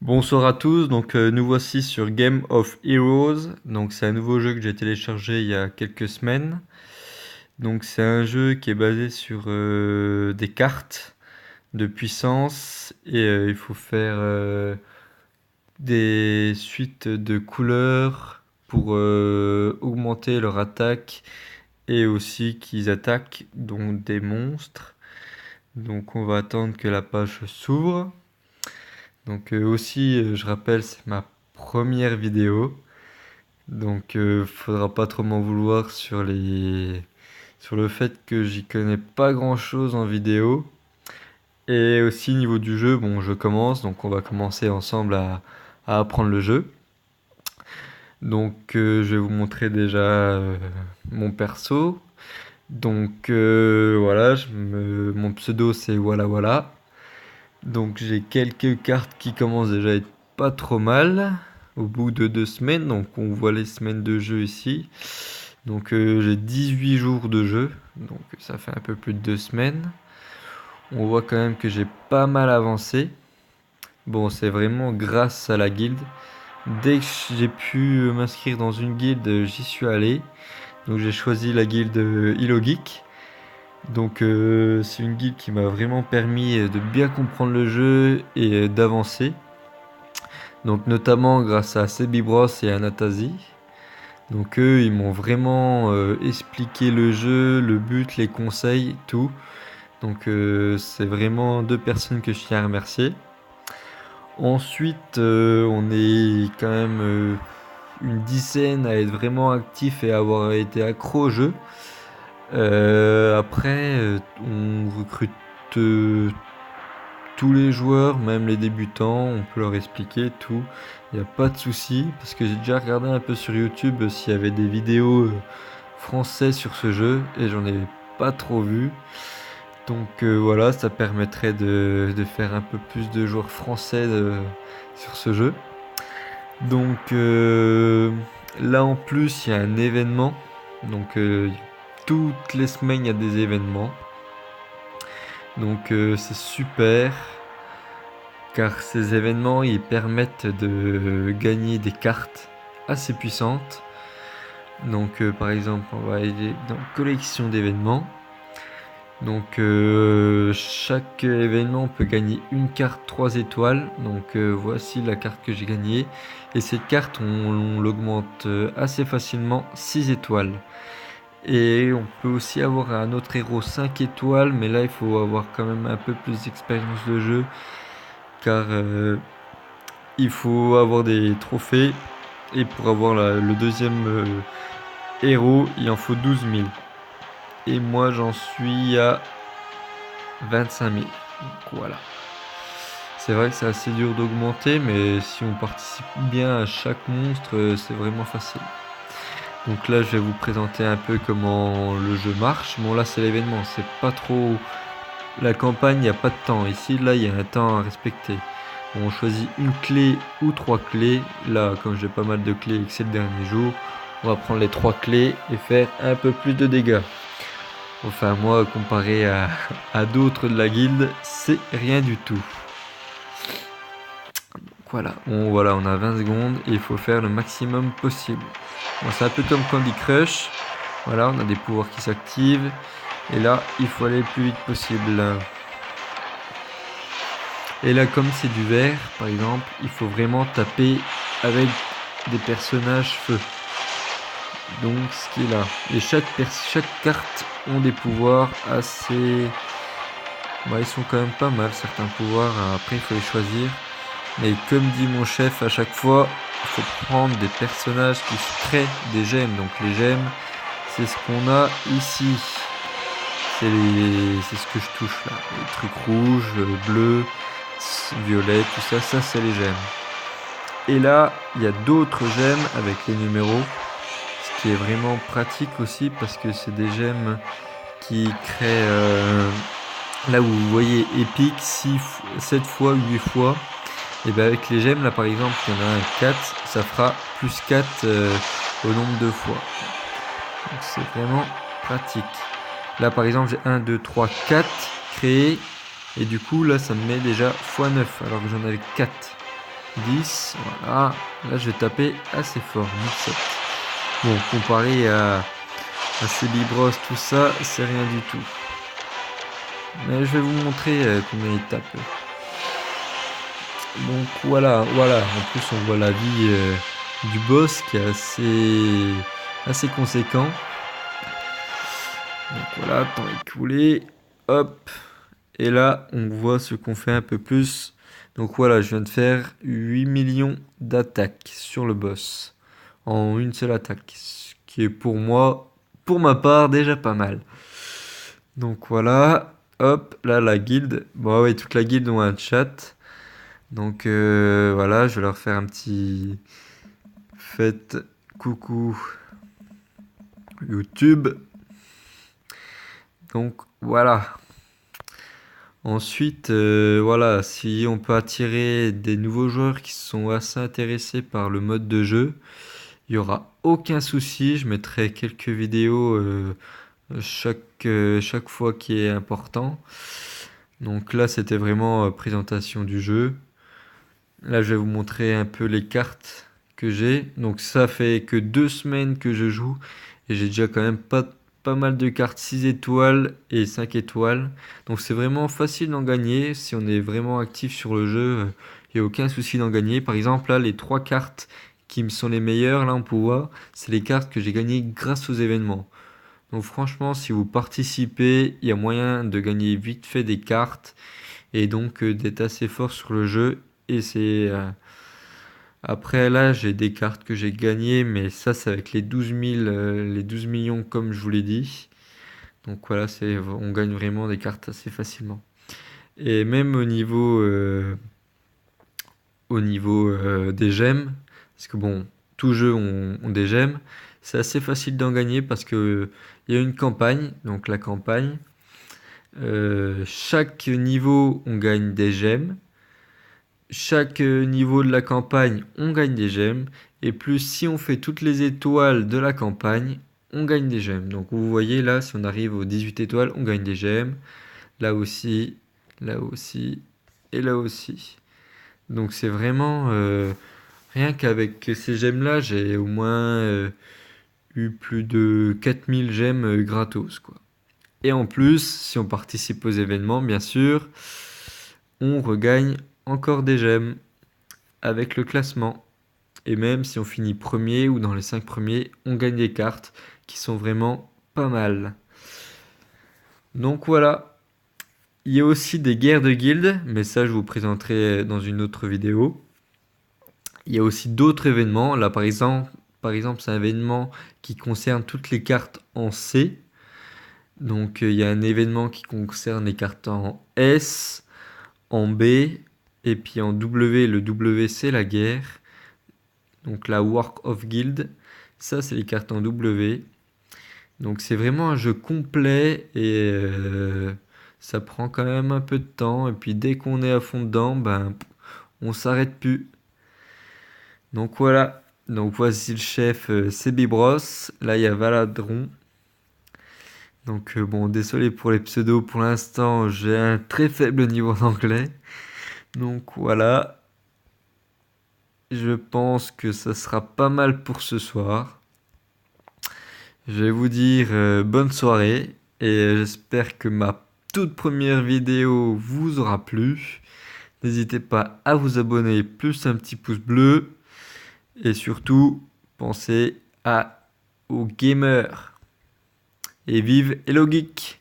Bonsoir à tous, nous voici sur Game of Heroes. Donc c'est un nouveau jeu que j'ai téléchargé il y a quelques semaines. Donc c'est un jeu qui est basé sur des cartes de puissance et il faut faire des suites de couleurs pour augmenter leur attaque et aussi qu'ils attaquent donc des monstres. Donc on va attendre que la page s'ouvre. Je rappelle, c'est ma première vidéo. Faudra pas trop m'en vouloir sur le fait que j'y connais pas grand-chose en vidéo. Et aussi niveau du jeu, bon, je commence, donc on va commencer ensemble à apprendre le jeu. Je vais vous montrer déjà mon perso. Voilà, mon pseudo c'est voilà voilà. Donc j'ai quelques cartes qui commencent déjà à être pas trop mal au bout de 2 semaines. Donc on voit les semaines de jeu ici. J'ai 18 jours de jeu. Donc ça fait un peu plus de 2 semaines. On voit quand même que j'ai pas mal avancé. Bon, c'est vraiment grâce à la guilde. Dès que j'ai pu m'inscrire dans une guilde, j'y suis allé. Donc j'ai choisi la guilde Illogeek. C'est une guilde qui m'a vraiment permis de bien comprendre le jeu et d'avancer. Donc notamment grâce à Sebi Bros et Anatazi. Donc eux, ils m'ont vraiment expliqué le jeu, le but, les conseils, tout. C'est vraiment deux personnes que je tiens à remercier. Ensuite, on est quand même une dizaine à être vraiment actifs et avoir été accro au jeu. On recrute tous les joueurs, même les débutants, on peut leur expliquer tout. Il n'y a pas de souci, parce que j'ai déjà regardé un peu sur YouTube s'il y avait des vidéos français sur ce jeu, et j'en ai pas trop vu. Voilà, ça permettrait de faire un peu plus de joueurs français sur ce jeu. Là en plus, il y a un événement. Toutes les semaines, il y a des événements. C'est super car ces événements ils permettent de gagner des cartes assez puissantes. Par exemple, on va aller dans collection d'événements. Chaque événement peut gagner une carte 3 étoiles. Voici la carte que j'ai gagnée. Et cette carte, on l'augmente assez facilement 6 étoiles. Et on peut aussi avoir un autre héros 5 étoiles, mais là il faut avoir quand même un peu plus d'expérience de jeu, car il faut avoir des trophées, et pour avoir le deuxième héros, il en faut 12 000. Et moi j'en suis à 25 000. Donc voilà. C'est vrai que c'est assez dur d'augmenter, mais si on participe bien à chaque monstre, c'est vraiment facile. Donc là, je vais vous présenter un peu comment le jeu marche. Bon, là, c'est l'événement. C'est pas trop la campagne, il n'y a pas de temps. Ici, là, il y a un temps à respecter. On choisit une clé ou 3 clés. Là, comme j'ai pas mal de clés et que c'est le dernier jour, on va prendre les 3 clés et faire un peu plus de dégâts. Enfin, moi, comparé à d'autres de la guilde, c'est rien du tout. Voilà, on a 20 secondes et il faut faire le maximum possible. Bon, c'est un peu comme Candy Crush. Voilà, on a des pouvoirs qui s'activent. Et là, il faut aller le plus vite possible. Et là, comme c'est du vert, par exemple, il faut vraiment taper avec des personnages feu. Donc, ce qui est là. Et chaque carte ont des pouvoirs assez... ils sont quand même pas mal, certains pouvoirs. Après, il faut les choisir. Mais comme dit mon chef à chaque fois, il faut prendre des personnages qui créent des gemmes. Donc les gemmes, c'est ce qu'on a ici. C'est ce que je touche là. Les trucs rouges, bleus, violets, tout ça, ça c'est les gemmes. Et là, il y a d'autres gemmes avec les numéros. Ce qui est vraiment pratique aussi parce que c'est des gemmes qui créent... là où vous voyez épique, 7 fois, 8 fois. Et bien avec les gemmes, là par exemple, il y en a un 4, ça fera plus 4 au nombre de fois. Donc c'est vraiment pratique. Là par exemple, j'ai 1, 2, 3, 4 créés. Et du coup, là, ça me met déjà x9, alors que j'en avais 4. 10, voilà. Là, je vais taper assez fort, 1007. Bon, comparé à Célibros, tout ça, c'est rien du tout. Mais je vais vous montrer combien il tape. Donc voilà. En plus, on voit la vie du boss qui est assez conséquent. Donc voilà, temps écoulé. Hop. Et là, on voit ce qu'on fait un peu plus. Donc voilà, je viens de faire 8 millions d'attaques sur le boss. En une seule attaque. Ce qui est pour moi, pour ma part, déjà pas mal. Donc voilà. Hop, là, la guilde. Bon, ouais, toute la guilde ont un chat. Donc voilà, je vais leur faire un petit... Faites coucou YouTube. Donc voilà. Ensuite, voilà, si on peut attirer des nouveaux joueurs qui sont assez intéressés par le mode de jeu, il n'y aura aucun souci. Je mettrai quelques vidéos chaque fois qui est important. Donc là, c'était vraiment présentation du jeu. Là, je vais vous montrer un peu les cartes que j'ai. Donc ça fait que 2 semaines que je joue et j'ai déjà quand même pas mal de cartes 6 étoiles et 5 étoiles. Donc c'est vraiment facile d'en gagner. Si on est vraiment actif sur le jeu, il n'y a aucun souci d'en gagner. Par exemple, là, les 3 cartes qui me sont les meilleures, là on peut voir, c'est les cartes que j'ai gagnées grâce aux événements. Donc franchement, si vous participez, il y a moyen de gagner vite fait des cartes et donc d'être assez fort sur le jeu. Et c'est... après là, j'ai des cartes que j'ai gagnées, mais ça c'est avec les 12 000, les 12 millions comme je vous l'ai dit. Donc voilà, on gagne vraiment des cartes assez facilement. Et même au niveau des gemmes, parce que bon, tous jeux ont des gemmes, c'est assez facile d'en gagner parce que il y a une campagne, donc la campagne. Chaque niveau, on gagne des gemmes. Chaque niveau de la campagne, on gagne des gemmes. Et plus si on fait toutes les étoiles de la campagne, on gagne des gemmes. Donc vous voyez là, si on arrive aux 18 étoiles, on gagne des gemmes. Là aussi et là aussi. Donc c'est vraiment... rien qu'avec ces gemmes-là, j'ai au moins eu plus de 4000 gemmes gratos, quoi. Et en plus, si on participe aux événements, bien sûr, on regagne encore des gemmes avec le classement. Et même si on finit premier ou dans les 5 premiers, on gagne des cartes qui sont vraiment pas mal. Donc voilà. Il y a aussi des guerres de guildes, mais ça je vous présenterai dans une autre vidéo. Il y a aussi d'autres événements. Là par exemple c'est un événement qui concerne toutes les cartes en C. Donc il y a un événement qui concerne les cartes en S, en B, et puis en W, le W c'est la guerre. Donc la Work of Guild, ça c'est les cartes en W. Donc c'est vraiment un jeu complet et ça prend quand même un peu de temps. Et puis dès qu'on est à fond dedans, ben on s'arrête plus. Donc voilà. Donc voici le chef, c'est Bibros. Là il y a Valadron. Donc bon, désolé pour les pseudos. Pour l'instant, j'ai un très faible niveau d'anglais. Donc voilà. Je pense que ça sera pas mal pour ce soir. Je vais vous dire bonne soirée et j'espère que ma toute première vidéo vous aura plu. N'hésitez pas à vous abonner, plus un petit pouce bleu et surtout pensez aux gamers et vive Hello Geek!